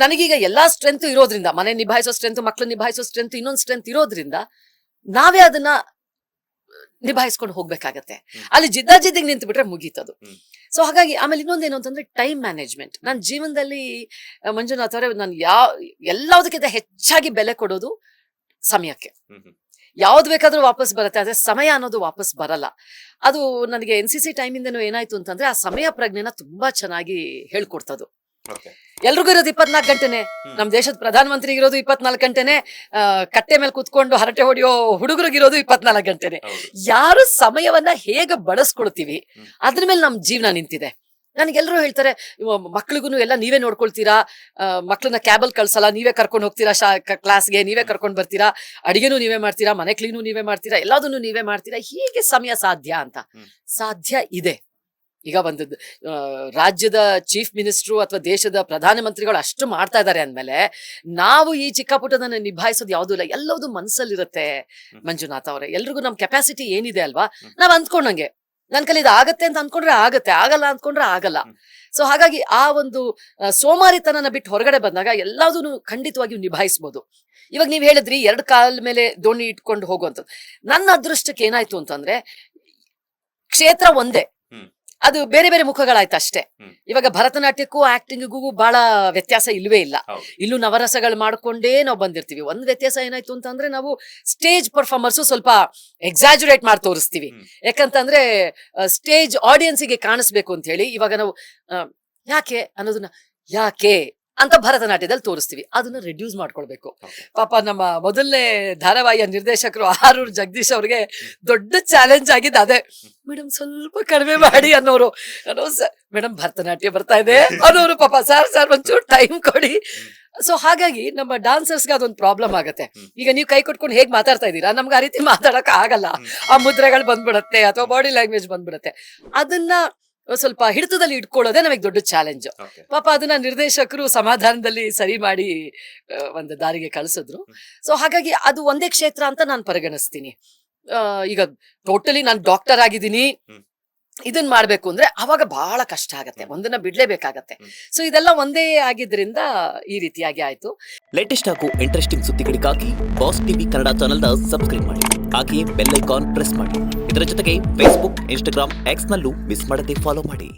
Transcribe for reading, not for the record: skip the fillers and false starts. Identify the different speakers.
Speaker 1: ನನಗೀಗ ಎಲ್ಲಾ ಸ್ಟ್ರೆಂತ್ ಇರೋದ್ರಿಂದ, ಮನೆ ನಿಭಾಯಿಸೋ ಸ್ಟ್ರೆಂತ್, ಮಕ್ಳು ನಿಭಾಯಿಸೋ ಸ್ಟ್ರೆಂತ್, ಇನ್ನೊಂದು ಸ್ಟ್ರೆಂತ್ ಇರೋದ್ರಿಂದ ನಾವೇ ಅದನ್ನ ನಿಭಾಯಿಸ್ಕೊಂಡು ಹೋಗ್ಬೇಕಾಗತ್ತೆ. ಅಲ್ಲಿ ಜಿದ್ದಾಜಿದ್ದಿಗೆ ನಿಂತು ಬಿಟ್ರೆ ಮುಗೀತದು. ಸೊ ಹಾಗಾಗಿ ಆಮೇಲೆ ಇನ್ನೊಂದೇನು ಅಂತಂದ್ರೆ ಟೈಮ್ ಮ್ಯಾನೇಜ್ಮೆಂಟ್. ನನ್ನ ಜೀವನದಲ್ಲಿ ಮಂಜುನಾಥ್ ಅವರೇ, ನಾನು ಎಲ್ಲದಕ್ಕಿಂತ ಹೆಚ್ಚಾಗಿ ಬೆಲೆ ಕೊಡೋದು ಸಮಯಕ್ಕೆ. ಯಾವ್ದು ಬೇಕಾದ್ರೂ ವಾಪಸ್ ಬರುತ್ತೆ, ಆದ್ರೆ ಸಮಯ ಅನ್ನೋದು ವಾಪಸ್ ಬರಲ್ಲ. ಅದು ನನಗೆ NCC ಟೈಮಿಂದನೂ ಏನಾಯ್ತು ಅಂತಂದ್ರೆ ಆ ಸಮಯ ಪ್ರಜ್ಞೆನ ತುಂಬಾ ಚೆನ್ನಾಗಿ ಹೇಳ್ಕೊಡ್ತದು. ಎಲ್ರಿಗೂ ಇರೋದು 24 ಗಂಟೆನೆ. ನಮ್ ದೇಶದ ಪ್ರಧಾನಮಂತ್ರಿಗೆ ಇರೋದು 24 ಗಂಟೆನೆ. ಕಟ್ಟೆ ಮೇಲೆ ಕುತ್ಕೊಂಡು ಹರಟೆ ಹೊಡೆಯೋ ಹುಡುಗರಿಗಿರೋದು 24 ಗಂಟೆನೆ. ಯಾರು ಸಮಯವನ್ನ ಹೇಗೆ ಬಳಸ್ಕೊಳ್ತೀವಿ ಅದ್ರ ಮೇಲೆ ನಮ್ ಜೀವನ ನಿಂತಿದೆ. ನನಗೆಲ್ಲರೂ ಹೇಳ್ತಾರೆ, ಮಕ್ಳಿಗೂ ಎಲ್ಲ ನೀವೇ ನೋಡ್ಕೊಳ್ತೀರಾ, ಮಕ್ಳನ್ನ ಕ್ಯಾಬಲ್ ಕಳ್ಸಲ್ಲ, ನೀವೇ ಕರ್ಕೊಂಡು ಹೋಗ್ತೀರಾ ಕ್ಲಾಸ್ಗೆ, ನೀವೇ ಕರ್ಕೊಂಡು ಬರ್ತೀರಾ, ಅಡಿಗೆನೂ ನೀವೇ ಮಾಡ್ತೀರಾ, ಮನೆ ಕ್ಲೀನು ನೀವೇ ಮಾಡ್ತೀರಾ, ಎಲ್ಲದನ್ನು ನೀವೇ ಮಾಡ್ತೀರಾ, ಹೀಗೆ ಸಮಯ ಸಾಧ್ಯ ಅಂತ. ಸಾಧ್ಯ ಇದೆ. ಈಗ ಒಂದು ರಾಜ್ಯದ ಚೀಫ್ ಮಿನಿಸ್ಟ್ರು ಅಥವಾ ದೇಶದ ಪ್ರಧಾನಮಂತ್ರಿಗಳು ಅಷ್ಟು ಮಾಡ್ತಾ ಇದ್ದಾರೆ ಅಂದ್ಮೇಲೆ ನಾವು ಈ ಚಿಕ್ಕ ಪುಟ್ಟದನ್ನ ನಿಭಾಯಿಸೋದು ಯಾವುದೂ ಇಲ್ಲ. ಎಲ್ಲವೂ ಮನ್ಸಲ್ಲಿರುತ್ತೆ ಮಂಜುನಾಥ್ ಅವರೇ. ಎಲ್ರಿಗೂ ನಮ್ ಕೆಪಾಸಿಟಿ ಏನಿದೆ ಅಲ್ವಾ, ನಾವ್ ಅಂದ್ಕೊಂಡಂಗೆ ನನ್ ಕೈಲಿ ಇದು ಆಗತ್ತೆ ಅಂತ ಅಂದ್ಕೊಂಡ್ರೆ ಆಗತ್ತೆ, ಆಗಲ್ಲ ಅಂದ್ಕೊಂಡ್ರೆ ಆಗಲ್ಲ. ಸೊ ಹಾಗಾಗಿ ಆ ಒಂದು ಸೋಮಾರಿತನನ ಬಿಟ್ಟು ಹೊರಗಡೆ ಬಂದಾಗ ಎಲ್ಲದನ್ನು ಖಂಡಿತವಾಗಿಯೂ ನಿಭಾಯಿಸ್ಬೋದು. ಇವಾಗ ನೀವ್ ಹೇಳಿದ್ರಿ 2 ಕಾಲ ಮೇಲೆ ದೋಣಿ ಇಟ್ಕೊಂಡು ಹೋಗುವಂಥದ್ದು. ನನ್ನ ಅದೃಷ್ಟಕ್ಕೆ ಏನಾಯ್ತು ಅಂತಂದ್ರೆ ಕ್ಷೇತ್ರ ಒಂದೇ, ಅದು ಬೇರೆ ಬೇರೆ ಮುಖಗಳಾಯ್ತು ಅಷ್ಟೇ. ಇವಾಗ ಭರತನಾಟ್ಯಕ್ಕೂ ಆಕ್ಟಿಂಗಿಗೂ ಬಹಳ ವ್ಯತ್ಯಾಸ ಇಲ್ವೇ ಇಲ್ಲ. ಇಲ್ಲೂ ನವರಸಗಳು ಮಾಡ್ಕೊಂಡೇ ನಾವು ಬಂದಿರ್ತೀವಿ. ಒಂದ್ ವ್ಯತ್ಯಾಸ ಏನಾಯ್ತು ಅಂತಂದ್ರೆ ನಾವು ಸ್ಟೇಜ್ ಪರ್ಫಾರ್ಮರ್ಸು ಸ್ವಲ್ಪ ಎಕ್ಸಾಜುರೇಟ್ ಮಾಡಿ ತೋರಿಸ್ತೀವಿ. ಯಾಕಂತಂದ್ರೆ ಸ್ಟೇಜ್ ಆಡಿಯನ್ಸಿಗೆ ಕಾಣಿಸ್ಬೇಕು ಅಂತ ಹೇಳಿ ಇವಾಗ ನಾವು ಯಾಕೆ ಅನ್ನೋದನ್ನ ಯಾಕೆ ಅಂತ ಭರತನಾಟ್ಯದಲ್ಲಿ ತೋರಿಸ್ತೀವಿ. ಅದನ್ನ ರೆಡ್ಯೂಸ್ ಮಾಡ್ಕೊಳ್ಬೇಕು. ಪಾಪ ನಮ್ಮ ಮೊದಲನೇ ಧಾರಾವಾಹಿಯ ನಿರ್ದೇಶಕರು ಆರೂರು ಜಗದೀಶ್ ಅವ್ರಿಗೆ ದೊಡ್ಡ ಚಾಲೆಂಜ್ ಆಗಿದ್ದು ಅದೇ. ಮೇಡಮ್ ಸ್ವಲ್ಪ ಕಡಿಮೆ ಮಾಡಿ ಅನ್ನೋರು. ಮೇಡಮ್ ಭರತನಾಟ್ಯ ಬರ್ತಾ ಇದೆ ಅನ್ನೋರು. ಪಾಪ ಸರ್ ಒಂಚೂರು ಟೈಮ್ ಕೊಡಿ. ಸೊ ಹಾಗಾಗಿ ನಮ್ಮ ಡಾನ್ಸರ್ಸ್ಗೆ ಅದೊಂದು ಪ್ರಾಬ್ಲಮ್ ಆಗತ್ತೆ. ಈಗ ನೀವು ಕೈ ಕೊಟ್ಕೊಂಡು ಹೇಗ್ ಮಾತಾಡ್ತಾ ಇದ್ದೀರಾ, ನಮ್ಗೆ ಆ ರೀತಿ ಮಾತಾಡಕ್ ಆಗಲ್ಲ. ಆ ಮುದ್ರೆಗಳು ಬಂದ್ಬಿಡತ್ತೆ ಅಥವಾ ಬಾಡಿ ಲ್ಯಾಂಗ್ವೇಜ್ ಬಂದ್ಬಿಡತ್ತೆ. ಅದನ್ನ ಸ್ವಲ್ಪ ಹಿಡಿತದಲ್ಲಿ ಇಟ್ಕೊಳ್ಳೋದೇ ನಮಗೆ ದೊಡ್ಡ ಚಾಲೆಂಜ್. ಪಾಪ ಅದನ್ನ ನಿರ್ದೇಶಕರು ಸಮಾಧಾನದಲ್ಲಿ ಸರಿ ಮಾಡಿ ಒಂದು ದಾರಿಗೆ ಕಳಿಸಿದ್ರು. ಸೊ ಹಾಗಾಗಿ ಅದು ಒಂದೇ ಕ್ಷೇತ್ರ ಅಂತ ನಾನು ಪರಿಗಣಿಸ್ತೀನಿ. ಈಗ ಟೋಟಲಿ ನಾನು ಡಾಕ್ಟರ್ ಆಗಿದ್ದೀನಿ, ಇದನ್ ಮಾಡ್ಬೇಕು ಅಂದ್ರೆ ಅವಾಗ ಬಹಳ ಕಷ್ಟ ಆಗತ್ತೆ, ಒಂದನ್ನ ಬಿಡ್ಲೇಬೇಕಾಗತ್ತೆ. ಸೊ ಇದೆಲ್ಲ ಒಂದೇ ಆಗಿದ್ರಿಂದ ಈ ರೀತಿಯಾಗಿ ಆಯ್ತು.
Speaker 2: ಲೇಟೆಸ್ಟ್ ಹಾಗೂ ಇಂಟ್ರೆಸ್ಟಿಂಗ್ ಸುದ್ದಿಗಳಿಗಾಗಿ ಬಾಸ್ ಟಿವಿ ಕನ್ನಡ ಚಾನೆಲ್ನ ಸಬ್ಸ್ಕ್ರೈಬ್ ಮಾಡಿ, ಹಾಗೆಯೇ ಬೆಲ್ ಐಕಾನ್ ಪ್ರೆಸ್ ಮಾಡಿ. ಇದರ ಜೊತೆಗೆ ಫೇಸ್ಬುಕ್, ಇನ್ಸ್ಟಾಗ್ರಾಮ್, ಎಕ್ಸ್ ನಲ್ಲೂ ಮಿಸ್ ಮಾಡದೆ ಫಾಲೋ ಮಾಡಿ.